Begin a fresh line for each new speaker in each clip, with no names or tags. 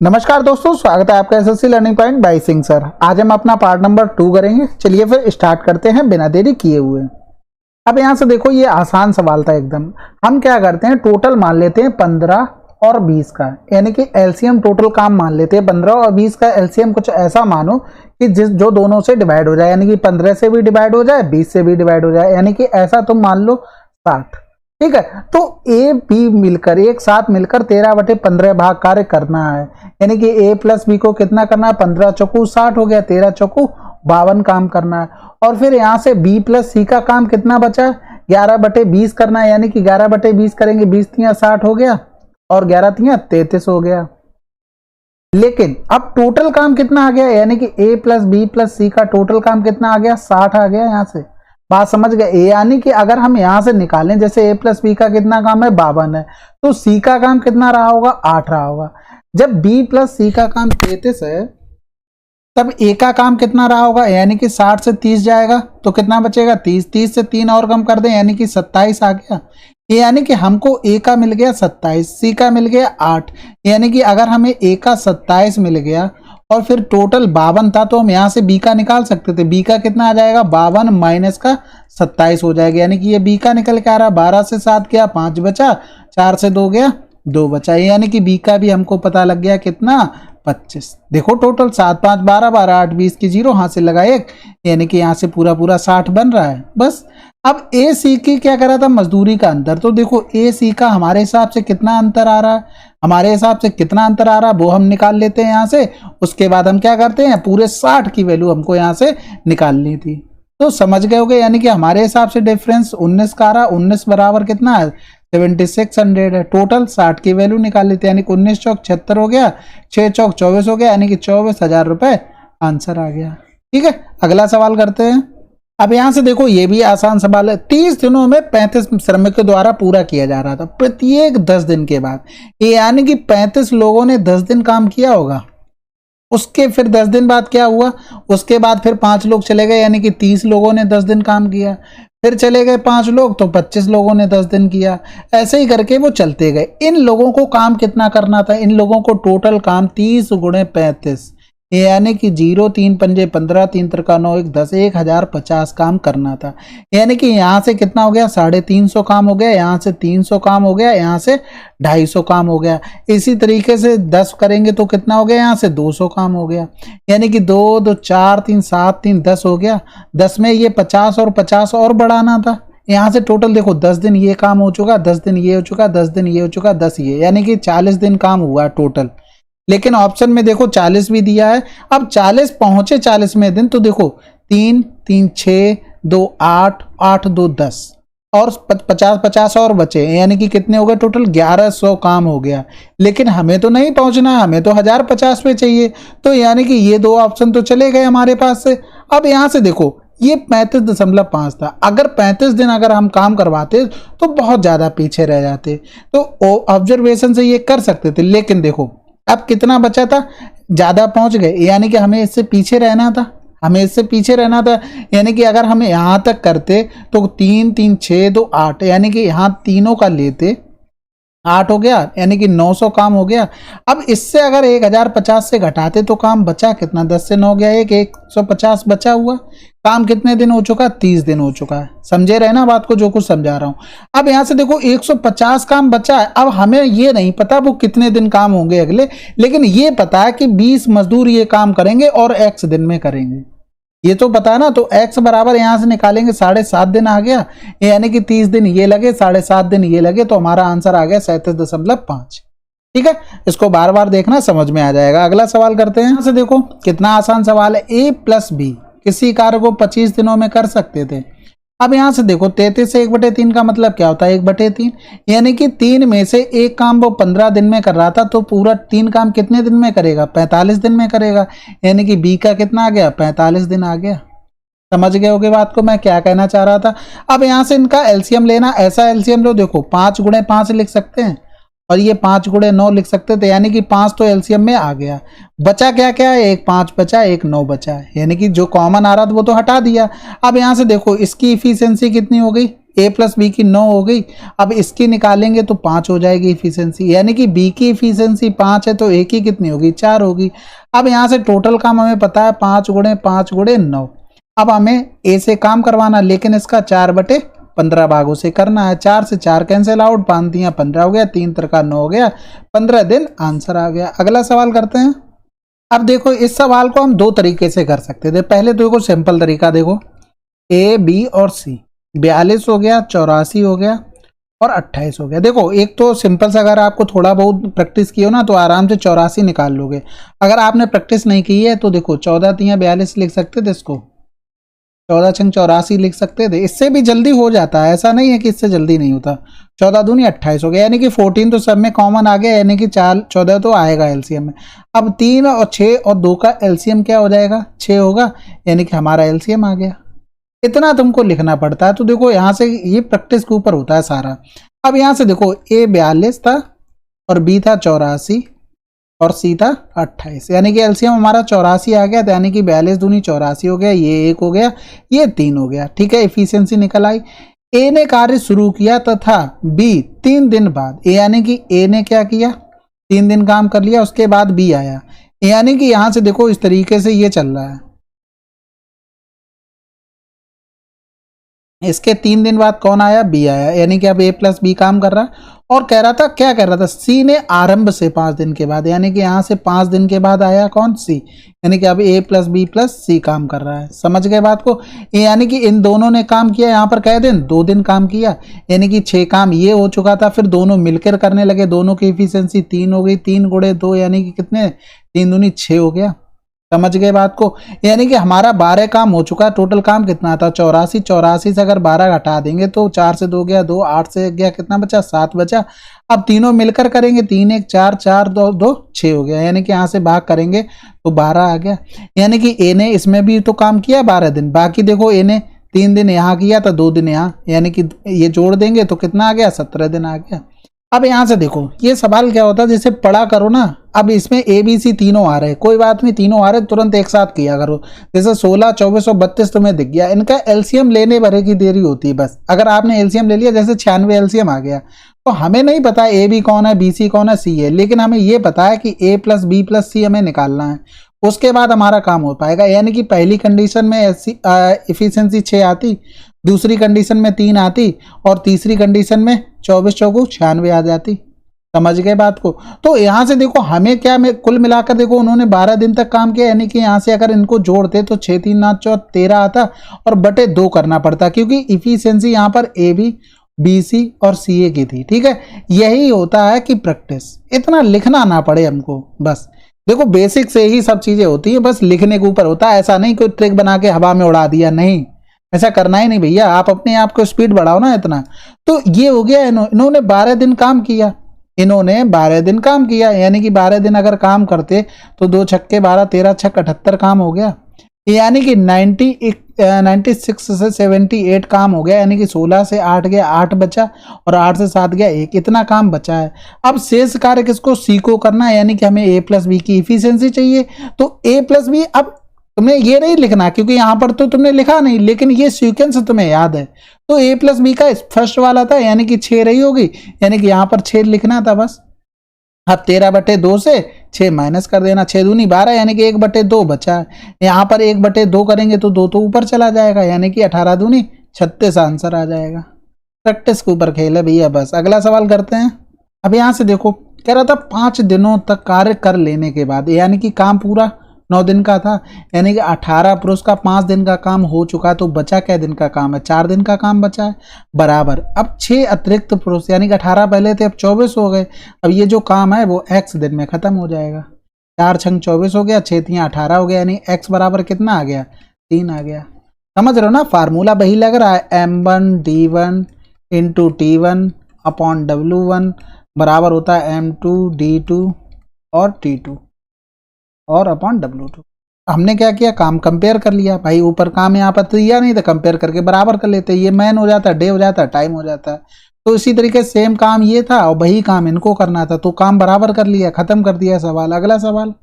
नमस्कार दोस्तों, स्वागत है आपका SSC learning point by Singh sir. आज हम अपना पार्ट नंबर 2 करेंगे। चलिए फिर स्टार्ट करते हैं बिना देरी किए हुए। अब यहाँ से देखो, ये आसान सवाल था एकदम। हम क्या करते हैं, टोटल मान लेते हैं 15 और 20 का, यानी कि एलसीएम टोटल काम मान लेते हैं 15 और 20 का एलसीएम कुछ ऐसा मानो कि जो दोनों से डिवाइड हो जाए, यानी कि 15 से भी डिवाइड हो जाए, 20 से भी डिवाइड हो जाए, यानी कि ऐसा तुम मान लो 60। ठीक है, तो ए बी मिलकर एक साथ मिलकर 13/15 भाग कार्य करना है, यानी कि ए प्लस बी को कितना करना है, 15 चौकू 60 हो गया, 13 चौकू 52 काम करना है। और फिर यहाँ से बी प्लस सी का काम कितना बचा, 11/20 करना है, यानी कि 11/20 करेंगे, 20 तियां 60 हो गया और 11 तियां 33 हो गया। लेकिन अब टोटल काम कितना आ गया, यानी कि ए प्लस बी प्लस सी का टोटल काम कितना आ गया, 60 आ गया। यहाँ से बात समझ गए, यानी कि अगर हम यहां से निकालें, जैसे ए प्लस बी का कितना काम है, 52 है, तो सी का काम कितना रहा होगा, 8 रहा होगा। जब बी प्लस सी का काम 33 है, तब ए का काम कितना रहा होगा, यानी कि 60 से 30 जाएगा तो कितना बचेगा, 30। 30 से 3 और कम कर दें, यानी कि 27 आ गया। यानी कि हमको ए का मिल गया 27, सी का मिल गया 8, यानी कि अगर हमें ए का 27 मिल गया और फिर टोटल 52 था, तो हम यहाँ से बी का निकाल सकते थे। बी का कितना आ जाएगा, 52 माइनस का 27 हो जाएगा, यानी कि ये बी का निकल के आ रहा, 12 से 7 गया 5 बचा, 4 से 2 गया 2 बचा, यानी कि बी का भी हमको पता लग गया कितना, 25। देखो टोटल 7 5 12 12 8 20 की 0 हाथ से लगा 1, यानी कि यहाँ से पूरा पूरा 60 बन रहा है बस। अब ए सी की क्या करा था, मजदूरी का अंतर। तो देखो ए सी का हमारे हिसाब से कितना अंतर आ रहा है, हमारे हिसाब से कितना अंतर आ रहा है वो हम निकाल लेते हैं यहाँ से। उसके बाद हम क्या करते हैं, पूरे 60 की वैल्यू हमको यहाँ से निकालनी थी। तो समझ गए होगे, यानी कि हमारे हिसाब से डिफरेंस 19 का आ रहा, 19 बराबर कितना है, 7600 है। टोटल 60 की वैल्यू निकाल लेते हैं, यानी कि 19 चौक 76 हो गया, 6 चौक 24 हो गया, यानी कि 24,000 रुपए आंसर आ गया। ठीक है, अगला सवाल करते हैं। अब यहां से देखो, ये भी आसान सवाल है। 30 दिनों में 35 श्रमिकों द्वारा पूरा किया जा रहा था, प्रत्येक 10 दिन के बाद, यानी कि 35 लोगों ने 10 दिन काम किया होगा। उसके फिर 10 दिन बाद क्या हुआ, उसके बाद फिर 5 लोग चले गए, यानी कि 30 लोगों ने 10 दिन काम किया। फिर चले गए 5 लोग, तो 25 लोगों ने 10 दिन किया। ऐसे ही करके वो चलते गए। इन लोगों को काम कितना करना था, इन लोगों को टोटल काम 30 गुणे 35, यानी कि 0 3 पंजे 15 3 त्रिका 9 1 10, 1050 काम करना था। यानी कि यहाँ से कितना हो गया, 350 काम हो गया, यहाँ से 300 काम हो गया, यहाँ से 250 काम हो गया। इसी तरीके से 10 करेंगे तो कितना हो गया, यहाँ से 200 काम हो गया, यानी कि 2 2 4 3 7 3 10 हो गया। 10 में ये 50 और 50 और बढ़ाना था। यहाँ से टोटल देखो, 10 दिन ये काम हो चुका, 10 दिन ये हो चुका, 10 दिन ये हो चुका, 10 ये, यानी कि 40 दिन काम हुआ टोटल। लेकिन ऑप्शन में देखो 40 भी दिया है। अब 40 पहुंचे 40वें दिन, तो देखो 3 3 6 2 8 8 2 10 और 50 50 और बचे, यानी कि कितने हो गए टोटल, 1100 काम हो गया। लेकिन हमें तो नहीं पहुंचना, हमें तो 1050 पे चाहिए, तो यानी कि ये 2 ऑप्शन तो चले गए हमारे पास से। अब यहां से देखो, ये 35.5 था। अगर 35 दिन अगर हम काम करवाते तो बहुत ज्यादा पीछे रह जाते, तो ऑब्जर्वेशन से ये कर सकते थे। लेकिन देखो अब कितना बचा था, ज्यादा पहुंच गए, यानी कि हमें इससे पीछे रहना था, हमें इससे पीछे रहना था। यानी कि अगर हमें यहां तक करते तो 3 3 6 2 8, यानी कि यहां तीनों का लेते 8 हो गया, यानी कि 900 काम हो गया। अब इससे अगर 1050 से घटाते तो काम बचा कितना, 10 से 9 गया 150 बचा हुआ। काम कितने दिन हो चुका, 30 दिन हो चुका है। समझे रहे ना बात को, जो कुछ समझा रहा हूं। अब यहां से देखो 150 काम बचा है। अब हमें ये नहीं पता वो कितने दिन काम होंगे अगले, लेकिन ये पता है कि 20 मजदूर ये काम करेंगे और x दिन में करेंगे, ये तो पता है ना। तो x बराबर यहां से निकालेंगे, 7.5 दिन आ गया, यानी कि 30 दिन ये लगे, 7.5 दिन ये लगे, तो हमारा आंसर आ गया 37.5। ठीक है, इसको बार बार देखना, समझ में आ जाएगा। अगला सवाल करते हैं। यहां से देखो कितना आसान सवाल है। a प्लस बी किसी कार्य को 25 दिनों में कर सकते थे। अब यहां से देखो 33 से 1/3 का मतलब क्या होता है, 1/3, यानी कि 3 में से एक काम वो 15 दिन में कर रहा था, तो पूरा 3 काम कितने दिन में करेगा, 45 दिन में करेगा, यानी कि बी का कितना आ गया, 45 दिन आ गया। समझ गए होगे बात को, मैं क्या कहना चाह रहा था। अब यहां से इनका एलसीएम लेना, ऐसा एलसीएम लो, देखो 5 गुणे 5 लिख सकते हैं और ये 5 गुणे 9 लिख सकते थे, यानी कि 5 तो एलसीएम में आ गया। बचा क्या क्या है, एक 5 बचा, एक 9 बचा, यानी कि जो कॉमन आ रहा था वो तो हटा दिया। अब यहां से देखो इसकी इफिशियंसी कितनी हो गई, ए प्लस बी की 9 हो गई। अब इसकी निकालेंगे तो 5 हो जाएगी इफिशियंसी, यानी कि बी की इफिशियंसी 5 है तो ए की कितनी होगी, 4 होगी। अब यहाँ से टोटल काम हमें पता है 5 गुणे 5 गुणे 9। अब हमें ए से काम करवाना, लेकिन इसका 4/15 भागों से करना है। 4 से 4 कैंसिल आउट, 5 दिया 15 हो गया, 3 3 9 हो गया, 15 दिन आंसर आ गया। अगला सवाल करते हैं। अब देखो इस सवाल को हम दो तरीके से कर सकते थे। पहले तो देखो सिंपल तरीका देखो, ए बी और सी, 42 हो गया, 84 हो गया और 28 हो गया। देखो एक तो सिंपल से अगर आपको थोड़ा बहुत प्रैक्टिस की हो ना तो आराम से 84 निकाल लोगे। अगर आपने प्रैक्टिस नहीं की है तो देखो 14 तिया 42 लिख सकते थे, इसको 14 छंग 84 लिख सकते थे। इससे भी जल्दी हो जाता है, ऐसा नहीं है कि इससे जल्दी नहीं होता। 14 दूनी 28 हो गया, यानी कि 14 तो सब में कॉमन आ गया, यानी कि 14 तो आएगा एलसीएम में। अब 3 और 6 और 2 का एलसीएम क्या हो जाएगा, 6 होगा, यानी कि हमारा एलसीएम आ गया। इतना तुमको लिखना पड़ता है। तो देखो यहाँ से ये प्रैक्टिस के ऊपर होता है सारा। अब यहाँ से देखो ए 42 था और बी था 84 और सी था 28, यानी कि एलसीएम हमारा 84 आ गया। तो यानी कि 42 दूनी 84 हो गया, ये 1 हो गया, ये 3 हो गया। ठीक है, इफिशियंसी निकल आई। ए ने कार्य शुरू किया तथा बी 3 दिन बाद, यानी कि ए ने क्या किया, 3 दिन काम कर लिया, उसके बाद बी आया। यानी कि यहां से देखो इस तरीके से ये चल रहा है, इसके 3 दिन बाद कौन आया, बी आया, यानी कि अब ए प्लस बी काम कर रहा है। और कह रहा था, क्या कह रहा था, सी ने आरंभ से 5 दिन के बाद, यानी कि यहां से 5 दिन के बाद आया कौन, सी, यानी कि अब ए प्लस बी प्लस सी काम कर रहा है। समझ गए बात को, यानी कि इन दोनों ने काम किया, यहाँ पर कह दिन 2 दिन काम किया, यानी कि 6 काम ये हो चुका था। फिर दोनों मिलकर करने लगे, दोनों की इफिशियंसी 3 हो गई, 3 गुणे 2 यानी कि कितने, 3 दूनी 6 हो गया। समझ गए बात को, यानी कि हमारा 12 काम हो चुका है। टोटल काम कितना था, 84, 84 से अगर 12 घटा देंगे तो 4 से 2 गया 2, 8 से गया कितना बचा, 7 बचा। अब तीनों मिलकर करेंगे, 3 1 4 4 2 2 6 हो गया, यानी कि यहाँ से भाग करेंगे तो 12 आ गया। यानी कि ए ने इसमें भी तो काम किया 12 दिन, बाकी देखो ए ने 3 दिन यहाँ किया था, 2 दिन यहाँ, यानी कि ये जोड़ देंगे तो कितना आ गया, 17 दिन आ गया। अब यहां से देखो ये सवाल क्या होता है, जैसे पढ़ा करो ना। अब इसमें ए बी सी तीनों आ रहे हैं, कोई बात नहीं, तीनों आ रहे तुरंत एक साथ किया करो। जैसे 16 24 और 32 तुम्हें दिख गया, इनका एलसीएम लेने भरे की देरी होती है बस। अगर आपने एलसीएम ले लिया, जैसे 96 एलसीएम आ गया, तो हमें नहीं पता ए बी कौन है, बी सी कौन है, सी है, लेकिन हमें ये पता है कि ए प्लस बी प्लस सी हमें निकालना है। उसके बाद हमारा काम हो पाएगा। यानी कि पहली कंडीशन में इफिशियंसी 6 आती, दूसरी कंडीशन में 3 आती और तीसरी कंडीशन में 24 चौगु 96 आ जाती। समझ गए बात को। तो यहां से देखो हमें क्या, में कुल मिलाकर देखो उन्होंने 12 दिन तक काम किया, यानी कि यहां से अगर इनको जोड़ते तो 6 3 9 14 13 आता और बटे 2 करना पड़ता, क्योंकि इफिशियंसी यहां पर ए बी बी सी और सी ए की थी। ठीक है, यही होता है कि प्रैक्टिस, इतना लिखना ना पड़े हमको। बस देखो बेसिक से ही सब चीजें होती है, बस लिखने के ऊपर होता है। ऐसा नहीं कोई ट्रिक बना के हवा में उड़ा दिया, नहीं, ऐसा करना ही नहीं भैया। आप अपने आप को स्पीड बढ़ाओ ना इतना। तो ये हो गया, इन्होंने 12 दिन काम किया, इन्होंने 12 दिन काम किया, यानी कि 12 दिन अगर काम करते तो 2 छक्के 12 13 छक्के 78 काम हो गया, यानी कि 96 से 78 काम हो गया, यानी कि 16 से 8 गया 8 बचा और 8 से 7 गया 1, इतना काम बचा है। अब शेष कार्य किसको, सी को करना है, यानी कि हमें ए प्लस बी की इफिशियंसी चाहिए। तो ए प्लस बी, अब तुमने ये नहीं लिखना क्योंकि यहां पर तो तुमने लिखा नहीं, लेकिन ये सीक्वेंस तुम्हें याद है। तो ए प्लस बी का फर्स्ट वाला था, यानी कि 6 रही होगी, यानी कि यहां पर 6 लिखना था बस। अब 13/2 से 6 माइनस कर देना, 6 दूनी 12, यानी कि 1/2 बचा है। यहाँ पर 1/2 करेंगे तो 2 तो ऊपर चला जाएगा, यानी कि 18 दूनी 36 आंसर आ जाएगा। प्रैक्टिस के ऊपर खेल है भैया बस। अगला सवाल करते हैं। अब यहाँ से देखो कह रहा था 5 दिनों तक कार्य कर लेने के बाद, यानी कि काम पूरा 9 दिन का था, यानी कि 18 पुरुष का 5 दिन का काम हो चुका है, तो बचा क्या दिन का काम है, 4 दिन का काम बचा है बराबर। अब 6 अतिरिक्त पुरुष, यानी कि 18 पहले थे अब 24 हो गए। अब ये जो काम है वो x दिन में खत्म हो जाएगा। 4 छंग 24 हो गया, 6 तियां 18 हो गया, यानी x बराबर कितना आ गया, 3 आ गया। समझ रहे हो ना, फार्मूला वही लग रहा है, m1 d1 into t1 upon w1 बराबर होता है m2 d2 और t2 और अपॉन W2। हमने क्या किया, काम कंपेयर कर लिया भाई, ऊपर काम यहाँ पर दिया नहीं था, कंपेयर करके बराबर कर लेते, ये मैन हो जाता, डे हो जाता, टाइम हो जाता है। तो इसी तरीके से सेम काम ये था और वही काम इनको करना था, तो काम बराबर कर लिया, खत्म कर दिया सवाल। अगला सवाल।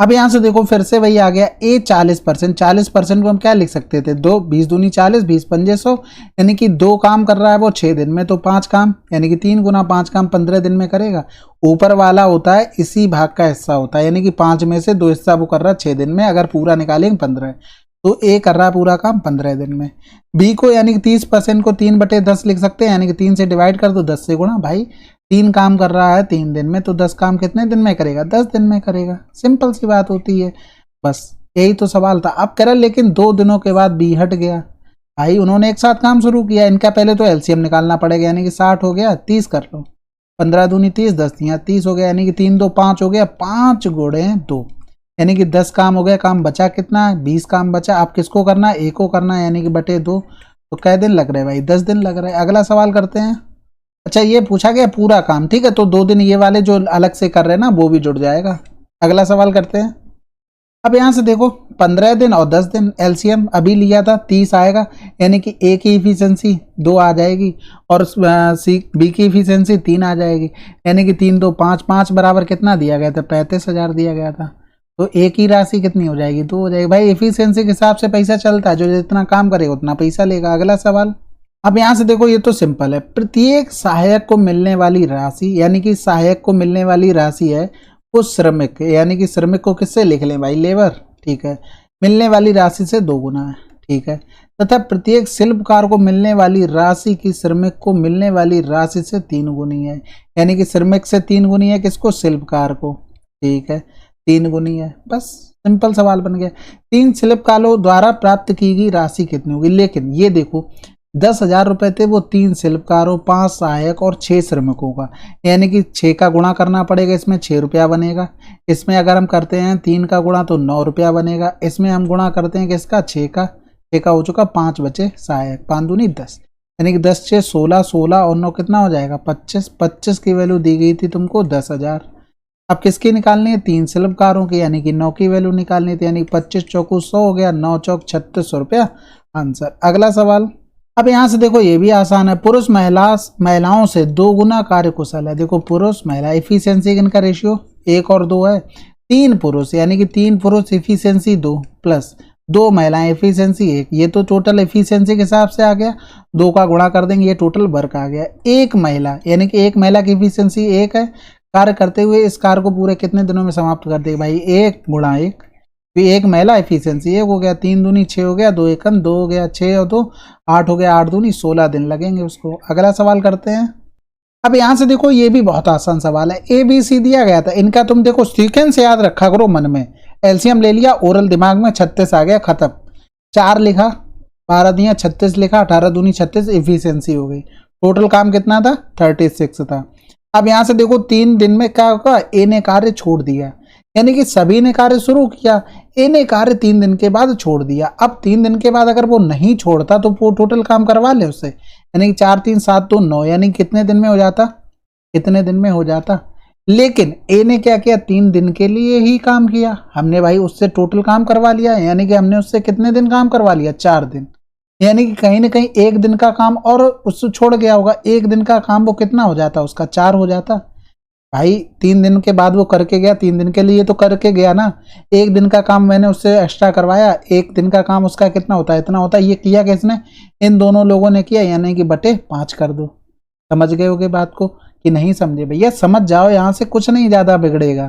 अब यहाँ से देखो फिर से वही आ गया ए 40%। 40% को हम क्या लिख सकते थे, 2 20 दूनी 40, 20 पंजे 100, यानी कि 2 काम कर रहा है वो 6 दिन में, तो 5 काम यानी कि 3 गुना 5 काम 15 दिन में करेगा। ऊपर वाला होता है इसी भाग का हिस्सा होता है, यानी कि 5 में से 2 हिस्सा वो कर रहा है 6 दिन में, अगर पूरा निकालेंगे 15, तो ए कर रहा है पूरा काम 15 दिन में। बी को यानी कि 30% को 3/10 लिख सकते हैं, यानी कि 3 से डिवाइड कर दो 10 से गुणा। भाई 3 काम कर रहा है 3 दिन में, तो 10 काम कितने दिन में करेगा, 10 दिन में करेगा। सिंपल सी बात होती है, बस यही तो सवाल था। अब कह रहा लेकिन 2 दिनों के बाद बी हट गया। भाई उन्होंने एक साथ काम शुरू किया, इनका पहले तो एलसीएम निकालना पड़ेगा, यानी कि 60 हो गया, 30 कर लो, 15 दूनी 30, 10 दिया 30 हो गया, यानी कि 3 2 5 हो गया, 5 गुणे 2, यानी कि 10 काम हो गया। काम बचा कितना है, 20 काम बचा। आप किसको करना है, ए को करना है, यानी कि बटे 2, तो कै दिन लग रहे हैं भाई, 10 दिन लग रहे हैं। अगला सवाल करते हैं। अच्छा ये पूछा गया पूरा काम, ठीक है, तो 2 दिन ये वाले जो अलग से कर रहे हैं ना वो भी जुड़ जाएगा। अगला सवाल करते हैं। अब यहाँ से देखो 15 दिन और 10 दिन, एलसीएम अभी लिया था 30 आएगा, यानी कि ए की इफिशियंसी 2 आ जाएगी और सी बी की इफिशियंसी 3 आ जाएगी, यानी कि 3 2 5, 5 बराबर कितना दिया गया था, 35,000 दिया गया था। तो ए की राशि कितनी हो जाएगी, 2 हो जाएगी। भाई एफिशिएंसी के हिसाब से पैसा चलता है, जो जितना काम करेगा उतना पैसा लेगा। अगला सवाल। अब यहाँ से देखो ये तो सिंपल है, प्रत्येक सहायक को मिलने वाली राशि, यानी कि सहायक को मिलने वाली राशि है वो श्रमिक, यानी कि श्रमिक को किससे लिख लें भाई, लेबर, ठीक है, मिलने वाली राशि से 2 गुना है, ठीक है। तथा प्रत्येक शिल्पकार को मिलने वाली राशि की श्रमिक को मिलने वाली राशि से 3 गुनी है, यानी कि श्रमिक से 3 गुनी है, किसको, शिल्पकार को, ठीक है, 3 गुनी है। बस सिंपल सवाल बन गया। 3 शिल्पकारों द्वारा प्राप्त की गई राशि कितनी होगी। लेकिन ये देखो 10,000 रुपए थे वो 3 शिल्पकारों, 5 सहायक और 6 श्रमिकों का, यानी कि 6 का गुणा करना पड़ेगा, इसमें 6 रुपया बनेगा। इसमें अगर हम करते हैं 3 का गुणा तो 9 रुपया बनेगा। इसमें हम गुणा करते हैं किसका, 6 का हो चुका, 5 बचे सहायक, 5 दूनी 10, यानी कि 10 6 16, 16 और 9 कितना हो जाएगा 25। 25 की वैल्यू दी गई थी तुमको 10,000। अब किसकी निकालनी है, 3 शिल्पकारों की, यानी कि 9 की वैल्यू निकालनी थी, यानी 25 चौकू 100 हो गया, 9 चौक 3600 रुपया आंसर। अगला सवाल। अब यहाँ से देखो ये भी आसान है, पुरुष महिलाओं से 2 गुना कार्य कुशल है। देखो पुरुष महिला इफिशियंसी इनका रेशियो 1 और 2 है, 3 पुरुष यानी कि 3 पुरुष इफिशियंसी 2 प्लस 2 महिलाएं इफिशियंसी 1, ये तो टोटल इफिशियंसी के हिसाब से आ गया। 2 का गुणा कर देंगे, ये टोटल वर्क आ गया। 1 महिला यानी कि 1 महिला की इफिशियंसी 1 है, कार्य करते हुए इस कार्य को पूरे कितने दिनों में समाप्त कर देगी भाई, 1 गुणा 1, तो 1 महिला इफिशियंसी 1 हो गया, 3 दूनी 6 हो गया, 2 एकम 2 हो गया, 6 और 2 8 हो गया, 8 दूनी 16 दिन लगेंगे उसको। अगला सवाल करते हैं। अब यहाँ से देखो ये भी बहुत आसान सवाल है, ए बी सी दिया गया था, इनका तुम देखो सीक्वेंस याद रखा करो मन में। एलसीएम ले लिया, ओरल दिमाग में, 36 आ गया, खत्म। 4 लिखा, 12 दिया 36 लिखा, 18 दूनी 36, इफिशियंसी हो गई। टोटल काम कितना था, 36 था। अब यहाँ से देखो 3 दिन में क्या होगा, ए ने कार्य छोड़ दिया, यानी कि सभी ने कार्य शुरू किया, ए ने कार्य 3 दिन के बाद छोड़ दिया। अब 3 दिन के बाद अगर वो नहीं छोड़ता तो वो टोटल काम करवा ले उससे, यानी कि 4 3 7 2 9, यानी कितने दिन में हो जाता, कितने दिन में हो जाता। लेकिन ए ने क्या किया, 3 दिन के लिए ही काम किया, हमने भाई उससे टोटल काम करवा लिया, यानी कि हमने उससे कितने दिन काम करवा लिया, 4 दिन, यानी कि कहीं ना कहीं 1 दिन का काम और उससे छोड़ गया होगा। 1 दिन का काम वो कितना हो जाता, उसका 4 हो जाता भाई। 3 दिन के बाद वो करके गया, 3 दिन के लिए तो करके गया ना, 1 दिन का काम मैंने उससे एक्स्ट्रा करवाया, 1 दिन का काम उसका कितना होता है, इतना होता है। ये किया किसने, इन दोनों लोगों ने किया, यानी कि बटे 5 कर दो। समझ गए होगे बात को कि नहीं समझे, भैया समझ जाओ, यहाँ से कुछ नहीं ज्यादा बिगड़ेगा।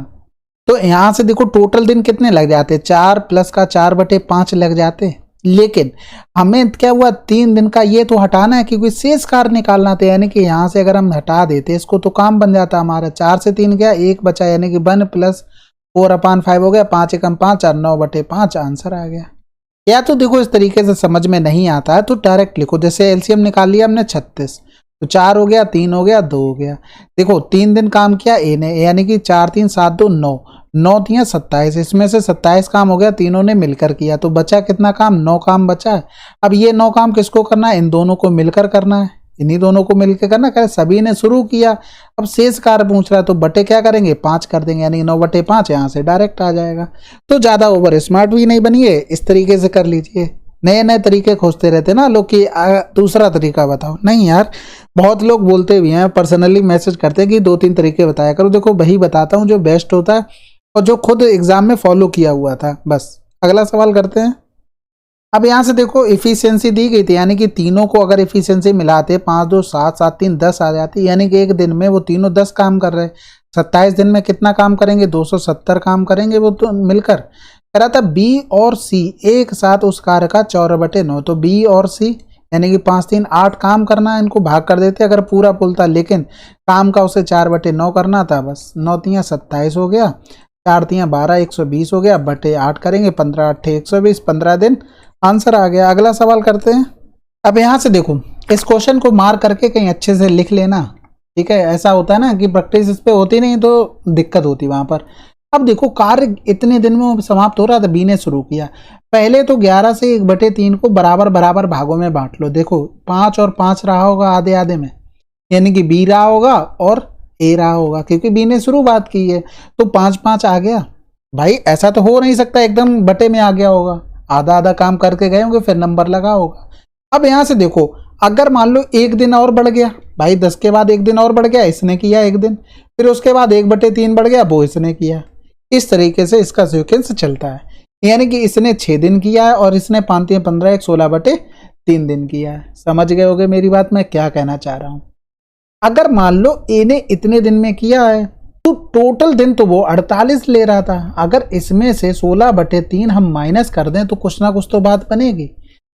तो यहाँ से देखो टोटल दिन कितने लग जाते, 4 प्लस का 4/5 लग जाते। लेकिन हमें क्या हुआ, 3 दिन का ये तो हटाना है क्योंकि शेष कार्य निकालना था, यानी कि यहाँ से अगर हम हटा देते इसको तो काम बन जाता हमारा। 4 से 3 गया, 1 बचा, यानी कि 1 प्लस 4/5 हो गया, 5 एकम 5 और 9/5 आंसर आ गया। या तो देखो इस तरीके से समझ में नहीं आता है तो डायरेक्ट लिखो, जैसे एलसीएम निकाल लिया हमने 36, तो 4 हो गया, 3 हो गया, 2 हो गया। देखो 3 दिन काम किया ए ने, यानी कि 4 3 7 2 9, 9 दिया 27, इसमें से 27 काम हो गया, तीनों ने मिलकर किया, तो बचा कितना काम, 9 काम बचा है। अब ये 9 काम किसको करना है, इन दोनों को मिलकर करना है, इन्हीं दोनों को मिलकर करना, करे सभी ने शुरू किया। अब शेष कार्य पूछ रहा है तो बटे क्या करेंगे, 5 कर देंगे, यानी 9/5 यहाँ से डायरेक्ट आ जाएगा। तो ज्यादा ओवर स्मार्ट भी नहीं बनिए, इस तरीके से कर लीजिए। नए नए तरीके खोजते रहते ना लोग कि दूसरा तरीका बताओ, नहीं यार, बहुत लोग बोलते भी हैं, पर्सनली मैसेज करते हैं कि 2-3 तरीके बताया करो। देखो वही बताता हूँ जो बेस्ट होता है, और जो खुद एग्जाम में फॉलो किया हुआ था। बस अगला सवाल करते हैं। अब यहाँ से देखो इफिशियंसी दी गई थी, यानी कि तीनों को अगर इफिशियंसी मिलाते 5 2 7 7 3 10 आ जाती, यानी कि एक दिन में वो तीनों 10 काम कर रहे हैं। 27 दिन में कितना काम करेंगे? 270 काम करेंगे वो तो मिलकर। कह रहा था बी और सी एक साथ उस कार्य का 4/9, तो बी और सी यानी कि 5 3 8 काम करना, इनको भाग कर देते अगर पूरा पुलता, लेकिन काम का उसे 4/9 करना था। बस 9 3 27 हो गया, 4 3 12 120 हो गया, बटे 8 करेंगे, 15 8 120, 15 दिन आंसर आ गया। अगला सवाल करते हैं। अब यहाँ से देखो इस क्वेश्चन को मार्क करके कहीं अच्छे से लिख लेना, ठीक है। ऐसा होता है ना कि प्रैक्टिस इस पे होती नहीं तो दिक्कत होती वहां पर। अब देखो कार्य इतने दिन में समाप्त हो रहा था, बी ने शुरू किया। पहले तो 11 से 1/3 को बराबर बराबर भागों में बांट लो। देखो 5 और 5 रहा होगा आधे आधे में, यानी कि बी रहा होगा और ए रहा होगा, क्योंकि बी ने शुरुआत की है। तो 5 5 आ गया भाई, ऐसा तो हो नहीं सकता एकदम बटे में आ गया होगा, आधा आधा काम करके गए होंगे फिर नंबर लगा होगा। अब यहां से देखो अगर मान लो एक दिन और बढ़ गया भाई, 10 के बाद एक दिन और बढ़ गया, इसने किया एक दिन, फिर उसके बाद 1/3 बढ़ गया, वो इसने किया। इस तरीके से इसका सीक्वेंस चलता है, यानी कि इसने 6 दिन किया है और इसने 5 3 15 1 16/3 दिन किया है। समझ गए होगे मेरी बात, मैं क्या कहना चाह रहा हूं। अगर मान लो ए ने इतने दिन में किया है तो टोटल दिन तो वो 48 ले रहा था। अगर इसमें से 16/3 हम माइनस कर दें तो कुछ ना कुछ तो बात बनेगी,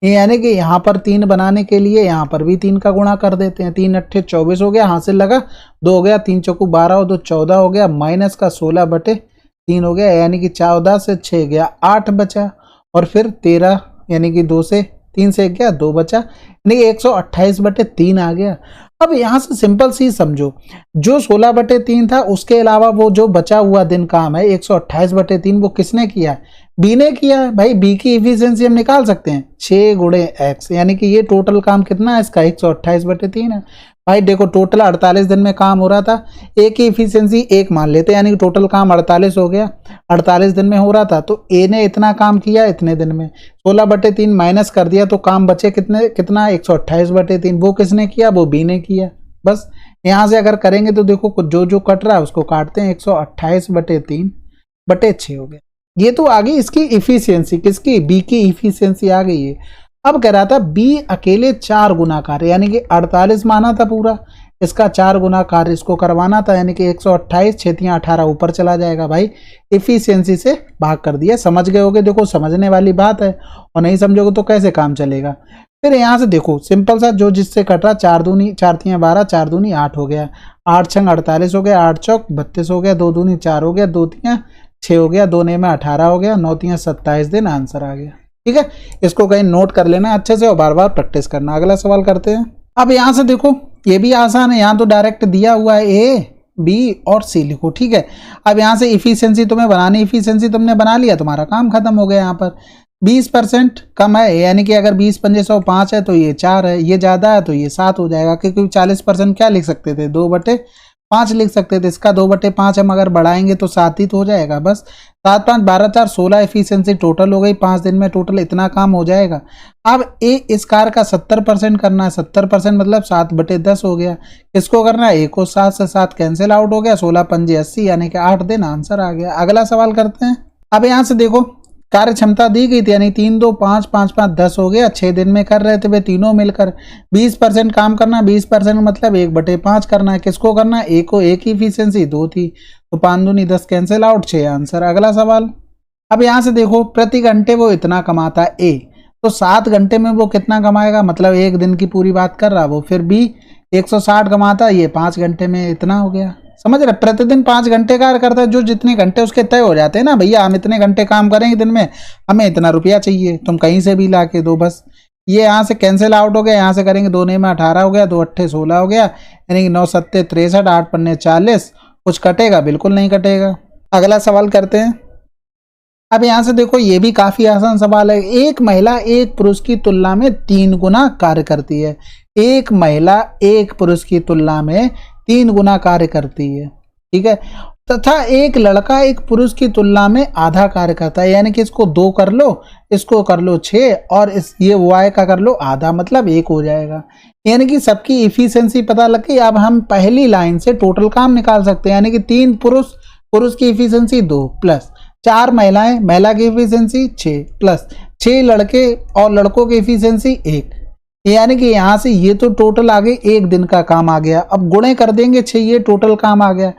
यानी कि यहाँ पर 3 बनाने के लिए यहाँ पर भी 3 का गुणा कर देते हैं। 3 8 24 हो गया, हासिल लगा 2 हो गया, 3 चौकू 12 हो 2 14 हो गया, माइनस का 16/3 हो गया, यानी कि 14 से 6 गया 8 बचा, और फिर 13 यानी कि 2 से 3 से 1 गया 2 बचा, यानी कि 128/3 आ गया। अब यहां से सिंपल सी समझो, जो 16/3 था उसके अलावा वो जो बचा हुआ दिन काम है 128/3 वो किसने किया है? बी ने किया है। भाई बी की इफिशियंसी हम निकाल सकते हैं 6 गुणे एक्स, यानी कि ये टोटल काम कितना है इसका 128/3 है। भाई देखो टोटल 48 दिन में काम हो रहा था, ए की इफिशियंसी 1 मान लेते हैं, यानी कि टोटल काम 48 हो गया, 48 दिन में हो रहा था, तो ए ने इतना काम किया इतने दिन में। 16/3 माइनस कर दिया तो काम बचे कितना 128/3, वो किसने किया? वो बी ने किया। बस यहाँ से अगर करेंगे तो देखो जो जो कट रहा है उसको काटते हैं, 128/3/6 हो गया। ये तो आ गई इसकी इफिशियंसी, किसकी? बी की इफिशियंसी आ गई है। अब कह रहा था बी अकेले 4 गुना कार्य, यानी कि 48 माना था पूरा, इसका 4 गुना कार्य इसको करवाना था, यानी कि 128 6 3 18 ऊपर चला जाएगा। भाई इफिशियंसी से भाग कर दिया। समझ गए होगे, देखो समझने वाली बात है, और नहीं समझोगे तो कैसे काम चलेगा। फिर यहाँ से देखो सिंपल सा जो जिससे कट रहा, 4 दूनी 4 3 12 4 दूनी 8 हो गया, 8 6 48 हो गया, 8 चौक 32 हो गया, 2 दूनी 4 हो गया, 2 3 6 हो गया, 2 में 18 हो गया, 9 3 27 दिन आंसर आ गया। ठीक है, इसको कहीं नोट कर लेना अच्छे से और बार बार प्रैक्टिस करना। अगला सवाल करते हैं। अब यहाँ से देखो ये भी आसान है, यहाँ तो डायरेक्ट दिया हुआ है ए बी और सी लिखो। ठीक है, अब यहाँ से इफिशियंसी तुम्हें बनानी, इफिशियंसी तुमने बना लिया, तुम्हारा काम खत्म हो गया। यहाँ पर 20% कम है, यानी कि अगर 20 पंजे 105 है तो ये 4 है, ये ज़्यादा है तो ये 7 हो जाएगा, क्योंकि 40% क्या लिख सकते थे 2/5 लिख सकते थे, इसका 2/5 हम अगर बढ़ाएंगे तो 7 ही तो हो जाएगा। बस 7 5 12 4 16 एफिशिएंसी टोटल हो गई, 5 दिन में टोटल इतना काम हो जाएगा। अब ए इस कार का 70% करना है, 70% मतलब 7/10 हो गया। किसको करना है? ए को। 7 से 7 कैंसिल आउट हो गया, 16 पंजे 80 यानी कि 8 दिन आंसर आ गया। अगला सवाल करते हैं। अब यहाँ से देखो कार्य क्षमता दी गई थी, यानी 3 2 5 5 5 10 हो गया, 6 दिन में कर रहे थे वे तीनों मिलकर। 20% काम करना, 20% मतलब 1/5 करना है। किसको करना है? ए को। ए की इफिशियंसी 2 थी, तो 5 दूनी 10 कैंसिल आउट, 6 आंसर। अगला सवाल। अब यहाँ से देखो प्रति घंटे वो इतना कमाता है ए, तो 7 घंटे में वो कितना कमाएगा, मतलब 1 दिन की पूरी बात कर रहा वो। फिर बी 160 कमाता है, ये 5 घंटे में इतना हो गया। समझ रहे? प्रतिदिन 5 घंटे कार्य करता है, जो जितने घंटे उसके तय हो जाते हैं ना, भैया हम इतने घंटे काम करेंगे दिन में, हमें इतना रुपया चाहिए, तुम कहीं से भी ला के दो। बस ये यहाँ से कैंसिल आउट हो गया, यहाँ से करेंगे 2 में 18 हो गया, 2 8 16 हो गया, यानी कि 9 7 63, 8 पन्ने 40। कुछ कटेगा? बिल्कुल नहीं कटेगा। अगला सवाल करते हैं। अब यहाँ से देखो ये भी काफी आसान सवाल है। एक महिला एक पुरुष की तुलना में 3 गुना कार्य करती है। एक महिला एक पुरुष की तुलना में 3 गुना कार्य करती है, ठीक है। तथा एक लड़का एक पुरुष की तुलना में आधा कार्य करता है, यानी कि इसको 2 कर लो, इसको कर लो 6, और ये वाई का कर लो आधा, मतलब 1 हो जाएगा। यानी कि सबकी इफिशियंसी पता लग गई। अब हम पहली लाइन से टोटल काम निकाल सकते हैं, यानी कि 3 पुरुष पुरुष की इफिशियंसी 2 प्लस 4 महिलाएं, महिला की इफिशियंसी 6 प्लस 6 लड़के और लड़कों की इफिशियंसी 1, यानी कि यहाँ से ये तो टोटल आ गए 1 दिन का काम आ गया। अब गुणे कर देंगे 6, ये टोटल काम आ गया।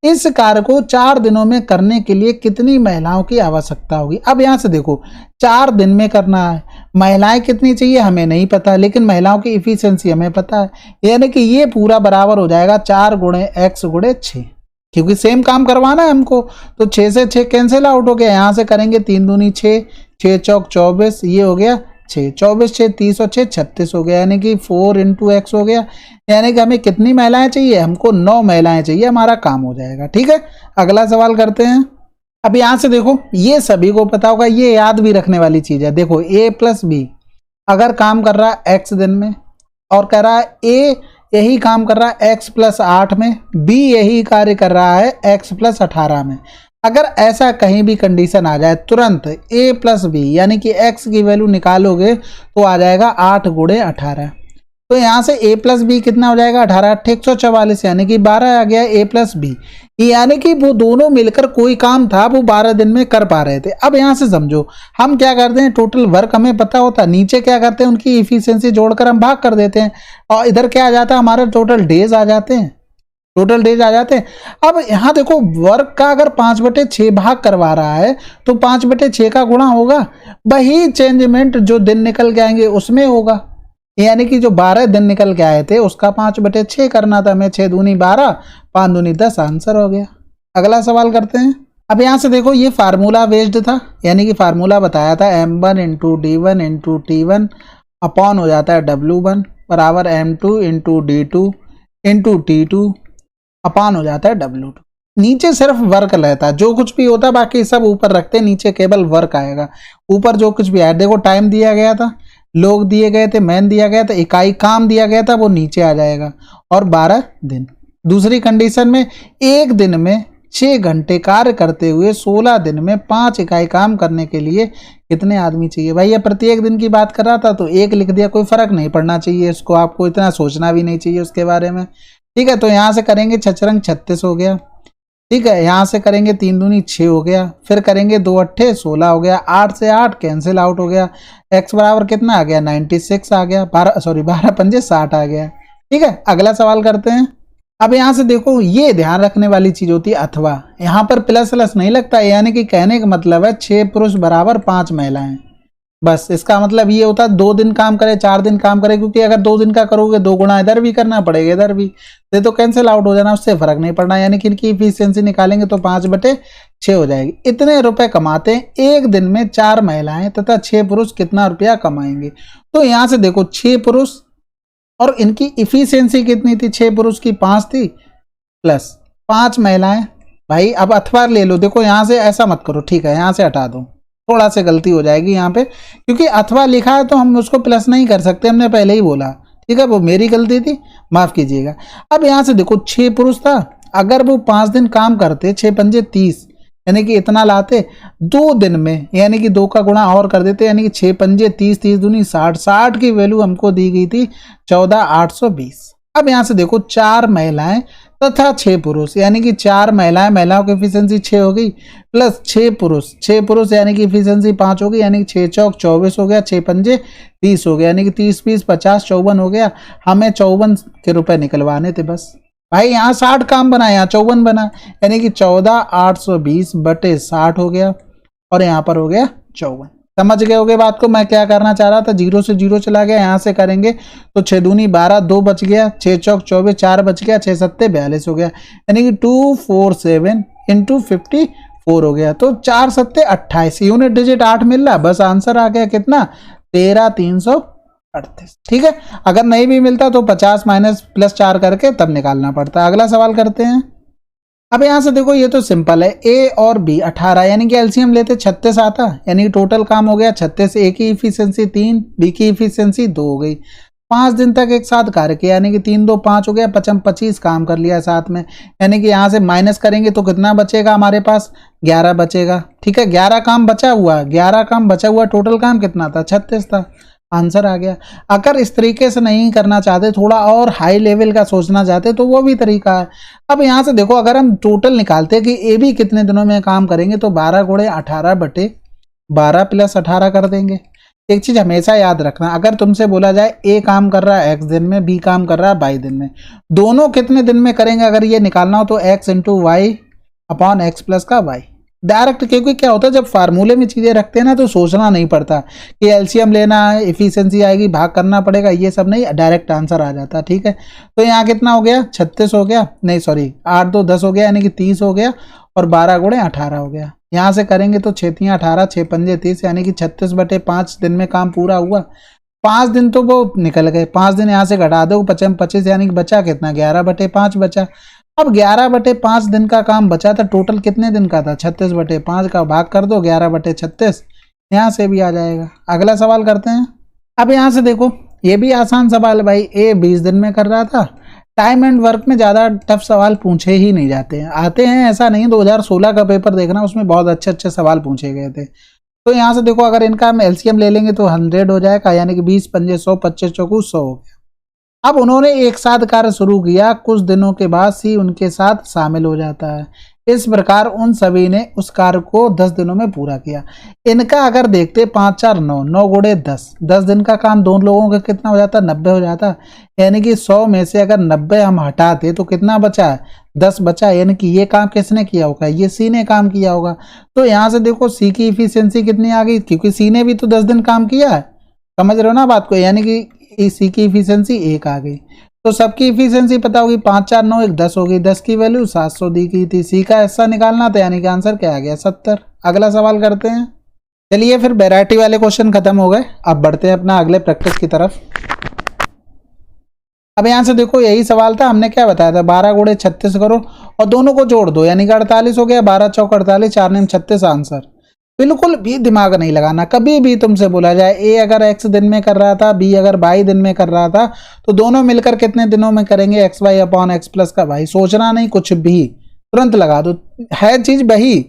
इस कार्य को 4 दिनों में करने के लिए कितनी महिलाओं की आवश्यकता होगी। अब यहाँ से देखो 4 दिन में करना है, महिलाएं कितनी चाहिए हमें नहीं पता, लेकिन महिलाओं की इफिशियंसी हमें पता है, यानी कि ये पूरा बराबर हो जाएगा 4 गुणे x गुणे 6, क्योंकि सेम काम करवाना है हमको। तो 6 से 6 कैंसिल आउट हो गया, यहाँ से करेंगे 3 दूनी 6, 6 चौक 24, ये हो गया 6, 24 6 30 और 6 36 हो गया, यानी कि 4 इंटू एक्स हो गया। यानी कि हमें कितनी महिलाएं चाहिए, हमको 9 महिलाएं चाहिए, हमारा काम हो जाएगा। ठीक है, अगला सवाल करते हैं। अब यहाँ से देखो ये सभी को पता होगा, ये याद भी रखने वाली चीज है। देखो a प्लस बी अगर काम कर रहा है x दिन में और कह रहा है a यही काम कर रहा है x प्लस 8 में, b यही कार्य कर रहा है x प्लस 18 में, अगर ऐसा कहीं भी कंडीशन आ जाए तुरंत a प्लस बी यानी कि x की वैल्यू निकालोगे तो आ जाएगा 8 गुणे 18। तो यहाँ से a प्लस बी कितना हो जाएगा 18 8 144, यानी कि 12 आ गया a प्लस बी, यानी कि वो दोनों मिलकर कोई काम था वो 12 दिन में कर पा रहे थे। अब यहाँ से समझो हम क्या करते हैं, टोटल वर्क हमें पता होता, नीचे क्या करते हैं उनकी इफिशियंसी जोड़कर हम भाग कर देते हैं और इधर क्या आ जाता है हमारे टोटल डेज आ जाते हैं, टोटल डेज आ जाते हैं। अब यहाँ देखो वर्क का अगर 5/6 भाग करवा रहा है तो 5/6 का गुणा होगा, वही चेंजमेंट जो दिन निकल के आएंगे उसमें होगा, यानी कि जो 12 दिन निकल के आए थे उसका 5/6 करना था हमें, 6 दूनी 12 5 दूनी 10 आंसर हो गया। अगला सवाल करते हैं। अब यहाँ से देखो ये फार्मूला बेस्ड था, यानी कि फार्मूला बताया था m1 into d1 into t1 upon हो जाता है w1 बराबर m2 into d2 into t2 upon हो जाता है w2। नीचे सिर्फ वर्क रहता है, जो कुछ भी होता है बाकी सब ऊपर रखते हैं, नीचे केवल वर्क आएगा। ऊपर जो कुछ भी आया, देखो टाइम दिया गया था, लोग दिए गए थे, मैन दिया गया था, इकाई काम दिया गया था, वो नीचे आ जाएगा और 12 दिन। दूसरी कंडीशन में 1 दिन में 6 घंटे कार्य करते हुए 16 दिन में 5 इकाई काम करने के लिए कितने आदमी चाहिए। भाई ये प्रत्येक दिन की बात कर रहा था तो 1 लिख दिया, कोई फर्क नहीं पड़ना चाहिए इसको, आपको इतना सोचना भी नहीं चाहिए उसके बारे में। ठीक है, तो यहाँ से करेंगे 6 36 हो गया। ठीक है, यहाँ से करेंगे 3 दूनी 6 हो गया, फिर करेंगे 2 अट्ठे 16 हो गया, 8 से 8 कैंसिल आउट हो गया, x बराबर कितना आ गया 96 आ गया, 12 पंजे 60 आ गया। ठीक है, अगला सवाल करते हैं। अब यहाँ से देखो ये ध्यान रखने वाली चीज होती है अथवा, यहाँ पर प्लस प्लस नहीं लगता, यानी कि कहने का मतलब है 6 पुरुष बराबर 5 महिलाएं, बस इसका मतलब ये होता है 2 दिन काम करे 4 दिन काम करे, क्योंकि अगर 2 दिन का करोगे 2 गुना इधर भी करना पड़ेगा इधर भी, तो कैंसिल आउट हो जाना, उससे फर्क नहीं पड़ना, यानी कि इनकी इफिशियंसी निकालेंगे तो 5/6 हो जाएगी। इतने रुपए कमाते हैं 1 दिन में 4 महिलाएं तथा 6 पुरुष कितना रुपया कमाएंगे। तो यहाँ से देखो 6 पुरुष और इनकी इफिशियंसी कितनी थी, 6 पुरुष की 5 थी प्लस 5 महिलाएं। भाई अब अथवा ले लो, देखो यहाँ से ऐसा मत करो, ठीक है यहाँ से हटा दो, थोड़ा सा गलती हो जाएगी यहाँ पे, क्योंकि अथवा लिखा है तो हम उसको प्लस नहीं कर सकते, हमने पहले ही बोला। ठीक है, वो मेरी गलती थी, माफ कीजिएगा। अब यहाँ से देखो 6 पुरुष था, अगर वो 5 दिन काम करते 6 पंजे 30 यानी कि इतना लाते 2 दिन में, यानी कि 2 का गुणा और कर देते, यानी कि 6 पंजे 30 30 दूनी 60, 60 की वैल्यू हमको दी गई थी 14,820। अब यहाँ से देखो 4 महिलाएं तथा 6 पुरुष, यानी कि 4 महिलाएं, महिलाओं की एफिशिएंसी 6 हो गई प्लस 6 पुरुष यानी कि एफिशिएंसी 5 हो गई, यानी कि 6 चौक 24 हो गया, 6 पंजे 30 हो गया, यानी कि 30 20 50 54 हो गया। हमें 54 के रुपए निकलवाने थे बस। भाई यहाँ 60 काम बना, यहाँ 54 बना, यानी कि 14,820 बटे 60 हो गया और यहाँ पर हो गया 54। समझ गए होगे बात को, मैं क्या करना चाह रहा था, 0 से 0 चला गया, यहाँ से करेंगे तो 6 दूनी 12 2 बच गया, 6 चौक 24 4 बच गया, 6 सत्ते 42 हो गया, यानी कि 247 इंटू 54 हो गया, तो 4 सत्ते 28, यूनिट डिजिट 8 मिल रहा, बस आंसर आ गया कितना 13,338। ठीक है, अगर नहीं भी मिलता तो 50 माइनस प्लस 4 करके तब निकालना पड़ता। अगला सवाल करते हैं। अब यहाँ से देखो ये तो सिंपल है, ए और बी 18, यानी कि एलसीएम लेते 36 आता, यानी कि टोटल काम हो गया 36, ए की इफिशियंसी 3, बी की इफिशियंसी 2 हो गई। 5 दिन तक एक साथ कार्य किया, यानी कि 3 2 5 हो गया, 25 काम कर लिया साथ में, यानी कि यहाँ से माइनस करेंगे तो कितना बचेगा हमारे पास 11 बचेगा। ठीक है, 11 काम बचा हुआ, 11 काम बचा हुआ, टोटल काम कितना था 36 था। आंसर आ गया। अगर इस तरीके से नहीं करना चाहते, थोड़ा और हाई लेवल का सोचना चाहते, तो वो भी तरीका है। अब यहाँ से देखो, अगर हम टोटल निकालते हैं कि ए भी कितने दिनों में काम करेंगे, तो 12 गुणे 18 बटे 12 प्लस 18 कर देंगे। एक चीज हमेशा याद रखना, अगर तुमसे बोला जाए ए काम कर रहा है x दिन में, बी काम कर रहा है y दिन में, दोनों कितने दिन में करेंगे अगर ये निकालना हो, तो x into y upon x plus का y डायरेक्ट। क्योंकि क्या होता है, जब फार्मूले में चीजें रखते हैं ना, तो सोचना नहीं पड़ता कि एलसीएम लेना है, इफिशिएंसी आएगी, भाग करना पड़ेगा, ये सब नहीं, डायरेक्ट आंसर आ जाता है। ठीक है, तो यहाँ कितना हो गया, 36 हो गया, नहीं सॉरी 8 2 10 हो गया, यानी कि 30 हो गया, और 12 गुणे 18 हो गया। यहाँ से करेंगे तो 6 3 18, 6 5 30, यानी कि 36 बटे 5 दिन में काम पूरा हुआ। 5 दिन तो वो निकल गए, 5 दिन यहाँ से घटा दो, 25 25, यानी कि बचा कितना, 11 बटे 5 बचा। अब 11 बटे 5 दिन का काम बचा था, टोटल कितने दिन का था, 36 बटे 5 का भाग कर दो 11 बटे 36, यहाँ से भी आ जाएगा। अगला सवाल करते हैं। अब यहाँ से देखो, ये भी आसान सवाल है भाई, ए 20 दिन में कर रहा था। टाइम एंड वर्क में ज़्यादा टफ सवाल पूछे ही नहीं जाते हैं, आते हैं ऐसा नहीं, 2016 का पेपर देखना, उसमें बहुत अच्छे अच्छे सवाल पूछे गए थे। तो यहाँ से देखो, अगर इनका हम एलसीएम ले लेंगे तो 100 हो जाएगा, यानी कि 20 पंजे 100, 25 चौकू 100 हो गया। अब उन्होंने एक साथ कार्य शुरू किया, कुछ दिनों के बाद सी उनके साथ शामिल हो जाता है। इस प्रकार उन सभी ने उस कार्य को 10 दिनों में पूरा किया। इनका अगर देखते 5 4 9, 9 गुणे 10, 10 दिन का काम दोनों लोगों का कितना हो जाता, 90 हो जाता। यानी कि 100 में से अगर 90 हम हटाते तो कितना बचा है, 10 बचा। यानी कि ये काम किसने किया होगा, ये सी ने काम किया होगा। तो यहाँ से देखो सी की इफिशियंसी कितनी आ गई, क्योंकि सी ने भी तो 10 दिन काम किया है, समझ रहे हो ना बात को, यानी कि सी की इफिशियंसी 1 आ गई। तो सबकी इफिशियंसी पता होगी, 5 4 9 1 10 हो गई, 10 की वैल्यू 700 दी गई थी। सी का हिस्सा निकालना था, यानी कि आंसर क्या आ गया, 70। अगला सवाल करते हैं। चलिए फिर वैरायटी वाले क्वेश्चन खत्म हो गए, अब बढ़ते हैं अपना अगले प्रैक्टिस की तरफ। अब यहाँ से देखो, यही सवाल था, हमने क्या बताया था, 12 गुणे 36 करो और दोनों को जोड़ दो, यानी कि 48 हो गया, 12 चौक 48, 4 9 36 आंसर। बिल्कुल भी दिमाग नहीं लगाना, कभी भी तुमसे बोला जाए ए अगर x दिन में कर रहा था, बी अगर y दिन में कर रहा था, तो दोनों मिलकर कितने दिनों में करेंगे, x y upon x plus का y। सोचना नहीं कुछ भी, तुरंत लगा दो, है चीज वही।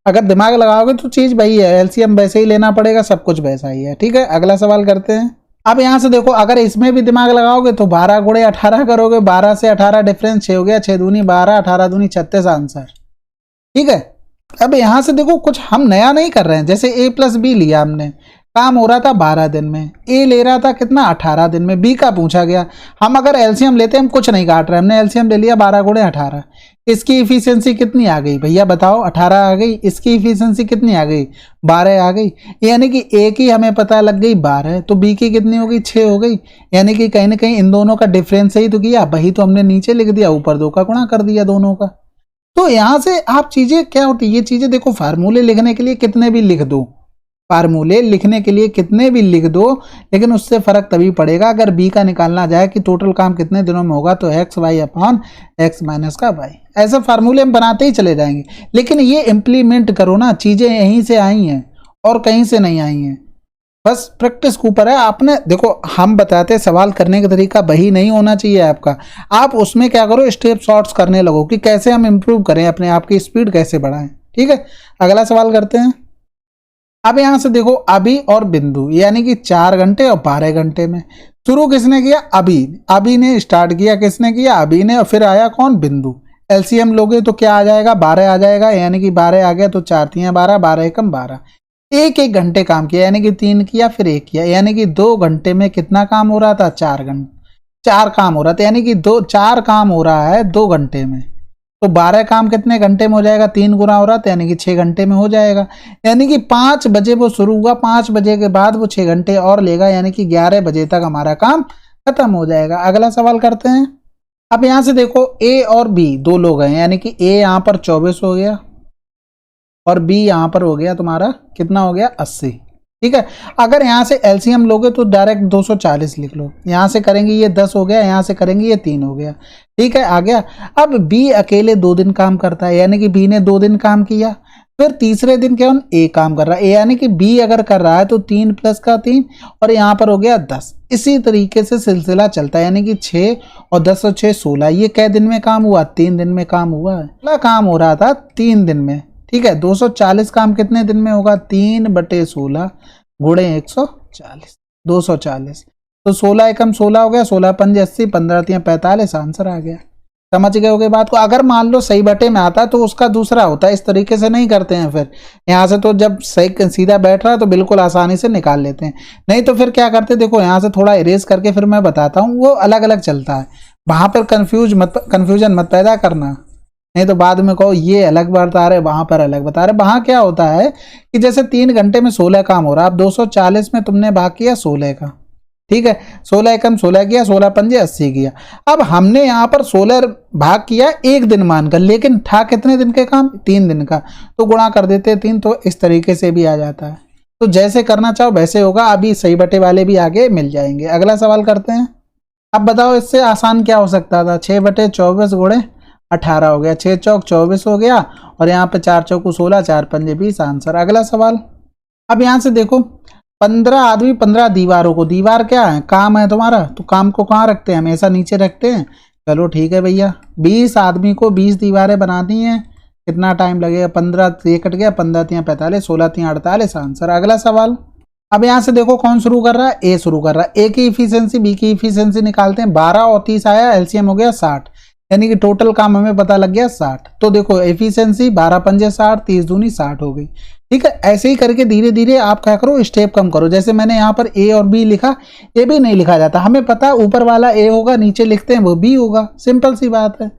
अगर दिमाग लगाओगे तो चीज वही है, एलसीएम वैसे ही लेना पड़ेगा, सब कुछ वैसा ही है। ठीक है, अगला सवाल करते हैं। अब यहाँ से देखो, अगर इसमें भी दिमाग लगाओगे तो 12 गुणे 18 करोगे, 12 से 18 डिफरेंस 6 हो गया, 6 दूनी 12, 18 दूनी 36 आंसर। ठीक है, अब यहां से देखो, कुछ हम नया नहीं कर रहे हैं, जैसे a प्लस बी लिया हमने, काम हो रहा था 12 दिन में, a ले रहा था कितना 18 दिन में, b का पूछा गया। हम अगर एलसीएम लेते हम कुछ नहीं काट रहे, हमने एलसीएम ले लिया 12 गुणे 18। इसकी इफिशियंसी कितनी आ गई भैया बताओ, 18 आ गई। इसकी इफिशियंसी कितनी आ गई, 12 आ गई। यानी कि a की हमें पता लग गई 12, तो b की कितनी हो गई, 6 हो गई। यानी कि कहीं ना कहीं इन दोनों का डिफरेंस ही तो किया, वही तो हमने नीचे लिख दिया, ऊपर 2 का गुणा कर दिया दोनों का। तो यहां से आप चीजें क्या होती है, ये चीजें देखो, फार्मूले लिखने के लिए कितने भी लिख दो, फार्मूले लिखने के लिए कितने भी लिख दो, लेकिन उससे फर्क तभी पड़ेगा अगर बी का निकालना जाए कि टोटल काम कितने दिनों में होगा, तो x y upon x minus का वाई। ऐसे फार्मूले हम बनाते ही चले जाएंगे, लेकिन ये इम्प्लीमेंट करो ना, चीजें यहीं से आई हैं और कहीं से नहीं आई हैं, बस प्रैक्टिस के ऊपर है। आपने देखो, हम बताते सवाल करने का तरीका वही नहीं होना चाहिए आपका, आप उसमें क्या करो, स्टेप शॉर्ट्स करने लगो कि कैसे हम इंप्रूव करें, अपने आप की स्पीड कैसे बढ़ाएं। ठीक है, अगला सवाल करते हैं। अब यहां से देखो, अभी और बिंदु, यानी कि 4 घंटे और 12 घंटे में शुरू किसने किया, अभी ने स्टार्ट किया, किसने किया, अभी ने, और फिर आया कौन, बिंदु। एलसीएम लोगे तो क्या आ जाएगा, 12 आ जाएगा, यानी कि 12 आ गया, तो 4 3 12, 12 एकम 12। एक एक घंटे काम किया, यानी कि 3 किया फिर 1 किया, यानी कि 2 घंटे में कितना काम हो रहा था, 4 घंटे, 4 काम हो रहा था, यानी कि 4 काम हो रहा है 2 घंटे में। तो 12 काम कितने घंटे में हो जाएगा, 3 गुना हो रहा था, यानी कि 6 घंटे में हो जाएगा। यानी कि 5 बजे वो शुरू हुआ, 5 बजे के बाद वो 6 घंटे और लेगा, यानी कि 11 बजे तक हमारा काम खत्म हो जाएगा। अगला सवाल करते हैं। अब यहां से देखो, ए और बी 2 लोग हैं, यानी कि ए यहाँ पर 24 हो गया और बी यहां पर हो गया तुम्हारा कितना हो गया, 80। ठीक है, अगर यहां से एलसीएम लोगे तो डायरेक्ट 240 लिख लो, यहां से करेंगे ये 10 हो गया, यहां से करेंगे ये 3 हो गया। ठीक है, आ गया। अब बी अकेले 2 दिन काम करता है, यानी कि बी ने 2 दिन काम किया, फिर तीसरे दिन क्या ए काम कर रहा है, यानी कि बी अगर कर रहा है तो 3 प्लस का 3 और यहाँ पर हो गया 10। इसी तरीके से सिलसिला चलता है, यानी कि 6 और 10 और 6 16। ये कै दिन में काम हुआ, 3 दिन में काम हुआ है, काम हो रहा था 3 दिन में। ठीक है, 240 काम कितने दिन में होगा, 3/16 गुणे 140। 240। तो 16 एकम 16 हो गया, 16 पंजे 80, 15 तियां 45, आंसर आ गया। समझ गए होगे बात को। अगर मान लो सही बटे में आता है तो उसका दूसरा होता है, इस तरीके से नहीं करते हैं। फिर यहाँ से तो जब सही सीधा बैठ रहा है तो बिल्कुल आसानी से निकाल लेते हैं, नहीं तो फिर क्या करते हैं, देखो यहाँ से थोड़ा इरेज करके फिर मैं बताता हूँ, वो अलग अलग चलता है। वहां पर कंफ्यूजन मत पैदा करना, नहीं तो बाद में कहो ये अलग बता रहे, वहां पर अलग बता रहे। वहां क्या होता है कि जैसे 3 घंटे में 16 काम हो रहा है, अब 240 में तुमने भाग किया 16 का, ठीक है, 16 एकम 16 किया, 16 पंजे 80 किया। अब हमने यहाँ पर 16 भाग किया एक दिन मानकर, लेकिन था कितने दिन के काम, 3 दिन का, तो गुणा कर देते 3, तो इस तरीके से भी आ जाता है। तो जैसे करना चाहो वैसे होगा। अभी सही बटे वाले भी आगे मिल जाएंगे। अगला सवाल करते हैं। अब बताओ इससे आसान क्या हो सकता था। 6/24 गुणे 18 हो गया, 6 चौक 24 हो गया, और यहाँ पे 4 चौक 16, 4 पंजे 20, आंसर। अगला सवाल। अब यहाँ से देखो 15 आदमी 15 दीवारों को, दीवार क्या है, काम है तुम्हारा, तो काम को कहाँ रखते हैं, हमेशा नीचे रखते हैं। चलो ठीक है भैया, 20 आदमी को 20 दीवारें बनानी है, कितना टाइम लगेगा, 15 ये कट गया, 15 तियां 45, 16 तियां 48, आंसर। अगला सवाल। अब यहाँ से देखो कौन शुरू कर रहा है, ए शुरू कर रहा है। ए की इफिशियंसी बी की इफिशियंसी निकालते हैं। 12 और 30 आया, एलसीएम हो गया 60, यानी कि टोटल काम हमें पता लग गया 60। तो देखो एफिशिएंसी 12 पंजे 60, 30 दूनी 60 हो गई, ठीक है। ऐसे ही करके धीरे धीरे आप क्या करो, स्टेप कम करो। जैसे मैंने यहाँ पर ए और बी लिखा, ए भी नहीं लिखा जाता, हमें पता है ऊपर वाला ए होगा, नीचे लिखते हैं वो बी होगा, सिंपल सी बात है,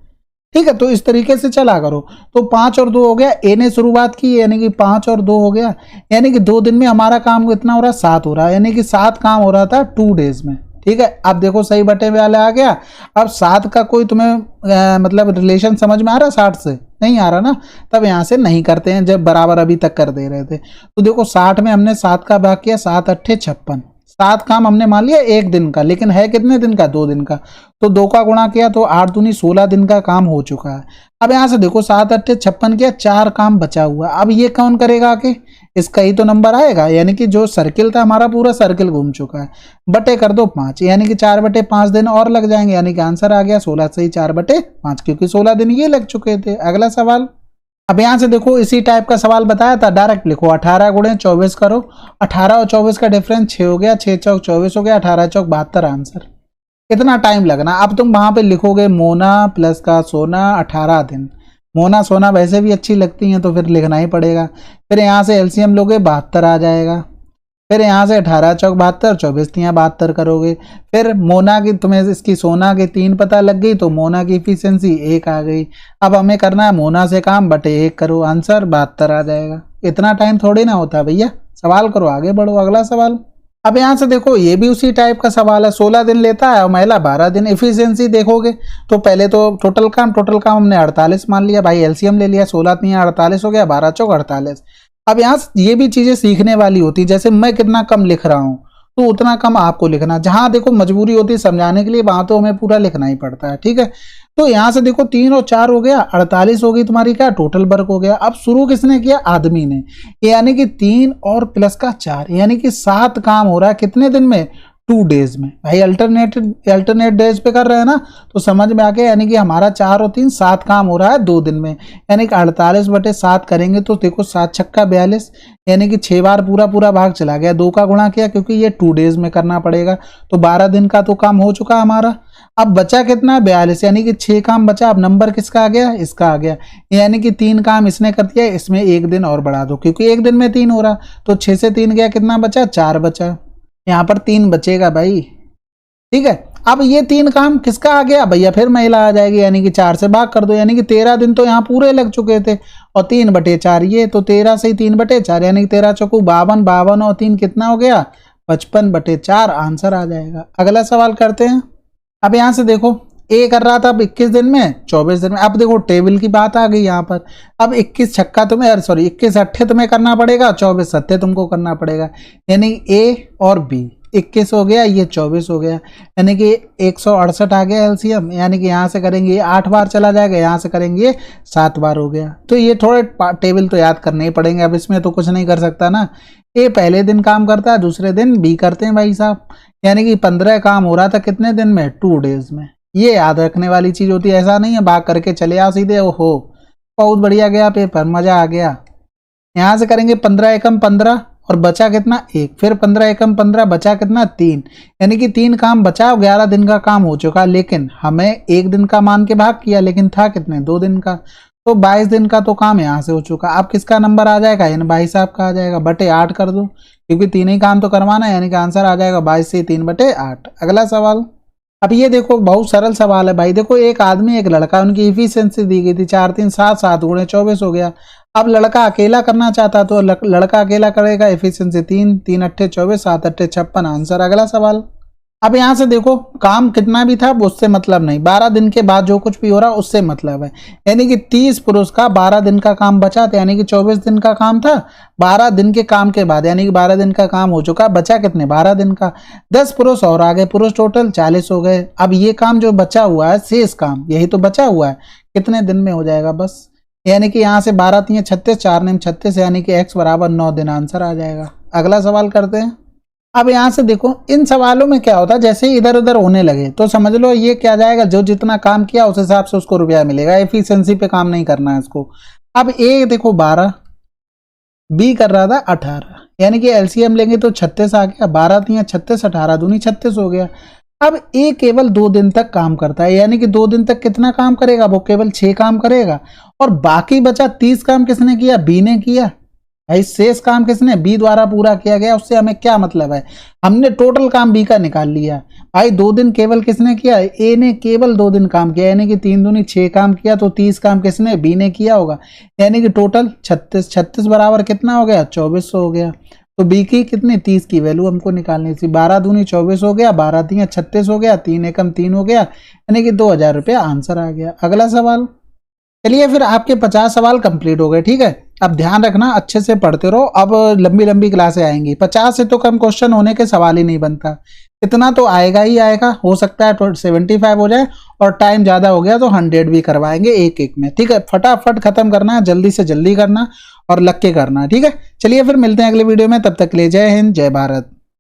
ठीक है। तो इस तरीके से चला करो। तो 5 और 2 हो गया, ए ने शुरुआत की, यानी कि 5 और 2 हो गया, यानी कि 2 दिन में हमारा काम कितना हो रहा है, 7 हो रहा है, यानी कि 7 काम हो रहा था 2 डेज में, ठीक है। अब देखो सही बटे वाले आ गया। अब 7 का कोई तुम्हें मतलब रिलेशन समझ में आ रहा है, 60 से नहीं आ रहा ना, तब यहाँ से नहीं करते हैं, जब बराबर अभी तक कर दे रहे थे। तो देखो 60 में हमने 7 का भाग किया, 7 अट्ठे 56, 7 काम हमने मान लिया एक दिन का, लेकिन है कितने दिन का, 2 दिन का। तो 2 का गुणा किया तो 8 दूनी 16 दिन का काम हो चुका है। अब यहाँ से देखो 7 अट्ठे 56 किया, 4 काम बचा हुआ। अब ये कौन करेगा आके, इसका ही तो नंबर आएगा, यानी कि जो सर्किल था हमारा पूरा सर्किल घूम चुका है। बटे कर दो 5, यानी कि 4/5 दिन और लग जाएंगे, यानी कि आंसर आ गया 16 से ही 4/5, क्योंकि 16 दिन ये लग चुके थे। अगला सवाल। अब यहाँ से देखो इसी टाइप का सवाल बताया था, डायरेक्ट लिखो 18 गुणे 24 करो, 18 और 24 का डिफरेंस 6 हो गया, 6 चौक 24 हो गया, 18 चौक 72, आंसर। कितना टाइम लगना। अब तुम वहां पे लिखोगे मोना प्लस का सोना 18 दिन, मोना सोना वैसे भी अच्छी लगती हैं तो फिर लिखना ही पड़ेगा। फिर यहाँ से एलसीएम लोगे 72 आ जाएगा, फिर यहाँ से 18 चौक 72, 24 तियां 72 करोगे। फिर मोना की तुम्हें इसकी सोना की 3 पता लग गई, तो मोना की इफिशियंसी 1 आ गई। अब हमें करना है मोना से काम, बटे 1 करो, आंसर 72 आ जाएगा। इतना टाइम थोड़ी ना होता भैया, सवाल करो आगे बढ़ो। अगला सवाल। अब यहाँ से देखो ये भी उसी टाइप का सवाल है, 16 दिन लेता है और महिला 12 दिन। इफिशियंसी देखोगे तो पहले तो टोटल काम हमने 48 मान लिया भाई, एलसीएम ले लिया, 16 तियां 48 हो गया, 12 चौक 48। अब यहाँ ये भी चीजें सीखने वाली होती, जैसे मैं कितना कम लिख रहा हूँ तो उतना कम आपको लिखना, जहां देखो मजबूरी होती है समझाने के लिए, वहां तो हमें पूरा लिखना ही पड़ता है, ठीक है। तो यहाँ से देखो 3 और 4 हो गया, 48 हो गई तुम्हारी क्या टोटल वर्क हो गया। अब शुरू किसने किया, आदमी ने, यानी कि 3 और प्लस का 4, यानी कि 7 काम हो रहा है कितने दिन में, 2 डेज में। भाई अल्टरनेट डेज पे कर रहे हैं ना, तो समझ में आ गया, यानी कि हमारा 4 और 3 7 काम हो रहा है 2 दिन में, यानी कि 48/7 करेंगे तो देखो 7 छक्का 42, यानी कि 6 बार पूरा भाग चला गया। 2 का गुणा किया क्योंकि ये 2 डेज में करना पड़ेगा, तो 12 दिन का तो काम हो चुका हमारा। अब बचा कितना, 42, यानी कि 6 काम बचा। अब नंबर किसका आ गया, इसका आ गया, यानी कि 3 काम इसने कर दिया, इसमें 1 दिन और बढ़ा दो क्योंकि 1 दिन में 3 हो रहा, तो 6 से 3 गया, कितना बचा, 4 बचा। यहाँ पर 3 बचेगा भाई, ठीक है। अब ये 3 काम किसका आ गया भैया, फिर महिला आ जाएगी, यानी कि 4 से भाग कर दो, यानी कि 13 दिन तो यहाँ पूरे लग चुके थे, और 3/4 ये, तो 13 से ही 3/4, यानी कि 13 चौकू 52, 52 और 3 कितना हो गया, 55/4, आंसर आ जाएगा। अगला सवाल करते हैं। अब यहाँ से देखो ए कर रहा था अब 21 दिन में, 24 दिन में। अब देखो टेबल की बात आ गई यहाँ पर। अब 21 छक्का तुम्हें, सॉरी 21 अट्ठे तुम्हें करना पड़ेगा, 24 सत्ते तुमको करना पड़ेगा, यानी ए और बी। 21 हो गया, ये 24 हो गया, यानी कि 168 आ गया एलसीएम, यानी कि यहाँ से करेंगे 8 बार चला जाएगा, यहाँ से करेंगे 7 बार हो गया। तो ये थोड़े टेबल तो याद करने ही पड़ेंगे, अब इसमें तो कुछ नहीं कर सकता ना। ए पहले दिन काम करता है, दूसरे दिन बी करते हैं भाई साहब, यानी कि 15 काम हो रहा था कितने दिन में, 2 डेज में। ये याद रखने वाली चीज होती है, ऐसा नहीं है भाग करके चले आओ सीधे। ओहो बहुत बढ़िया गया पेपर, मजा आ गया। यहाँ से करेंगे 15 एकम 15 और बचा कितना 1, फिर 15 एकम 15 बचा कितना 3, यानी कि 3 काम बचा, 11 दिन का काम हो चुका। लेकिन हमें 1 दिन का मान के भाग किया, लेकिन था कितने 2 दिन का, तो 22 दिन का तो काम यहाँ से हो चुका। अब किसका नंबर आ जाएगा, इन भाई साहब का आ जाएगा, बटे 8 कर दो, क्योंकि 3 ही काम तो करवाना है, यानी कि आंसर आ जाएगा 22 से 3 बटे 8। अगला सवाल, अब ये देखो बहुत सरल सवाल है भाई। देखो एक आदमी एक लड़का, उनकी इफिशियंसी दी गई थी 4 3 7 7 गुणे 24 हो गया। अब लड़का अकेला करना चाहता तो लड़का अकेला करेगा, इफिशियंसी 3 3 अट्ठे 24 7 अट्ठे 56 आंसर। अगला सवाल, अब यहां से देखो काम कितना भी था उससे मतलब नहीं, 12 दिन के बाद जो कुछ भी हो रहा उससे मतलब है। यानी कि 30 पुरुष का 12 दिन का काम बचा था, यानी कि 24 दिन का काम था, 12 दिन के काम के बाद, यानी कि 12 दिन का काम हो चुका, बचा कितने 12 दिन का। 10 पुरुष और आ गए, पुरुष टोटल 40 हो गए। अब ये काम जो बचा हुआ है शेष काम, यही तो बचा हुआ है, कितने दिन में हो जाएगा बस, यानी कि यहाँ से 12 3 36 4 9 36, यानी कि x बराबर 9 दिन आंसर आ जाएगा। अगला सवाल करते हैं। अब यहां से देखो इन सवालों में क्या होता है, जैसे ही इधर उधर होने लगे तो समझ लो ये क्या जाएगा, जो जितना काम किया उस हिसाब से उसको रुपया मिलेगा, एफिशिएंसी पे काम नहीं करना है इसको। अब ए देखो 12, बी कर रहा था 18, यानी कि एलसीएम लेंगे तो 36 आ गया, 12 3 36 18 दूनी 36 हो गया। अब ए केवल 2 दिन तक काम करता है, यानी कि 2 दिन तक कितना काम करेगा, वो केवल 6 काम करेगा, और बाकी बचा 30 काम किसने किया, बी ने किया। भाई शेष काम किसने, बी द्वारा पूरा किया गया। उससे हमें क्या मतलब है, हमने टोटल काम बी का निकाल लिया। भाई 2 दिन केवल किसने किया, ए ने केवल 2 दिन काम किया, यानी कि 3 दूनी 6 काम किया, तो 30 काम किसने, बी ने किया होगा, यानी कि टोटल 36 36 बराबर कितना हो गया 24 हो गया। तो बी की कितनी 30 की वैल्यू हमको निकालनी थी, 12 दूनी 24 हो गया, 12 3 36 हो गया, 3 एकम 3 हो गया, यानी कि 2000 रुपया आंसर आ गया। अगला सवाल, चलिए फिर आपके 50 सवाल कंप्लीट हो गए, ठीक है। अब ध्यान रखना अच्छे से पढ़ते रहो, अब लंबी लंबी क्लासें आएंगी, 50 से तो कम क्वेश्चन होने के सवाल ही नहीं बनता, इतना तो आएगा ही आएगा, हो सकता है 75 हो जाए, और टाइम ज़्यादा हो गया तो 100 भी करवाएंगे एक एक में, ठीक है। फटाफट खत्म करना है, जल्दी से जल्दी करना और लग के करना, ठीक है। चलिए फिर मिलते हैं अगले वीडियो में, तब तक के लिए जय हिंद जय भारत।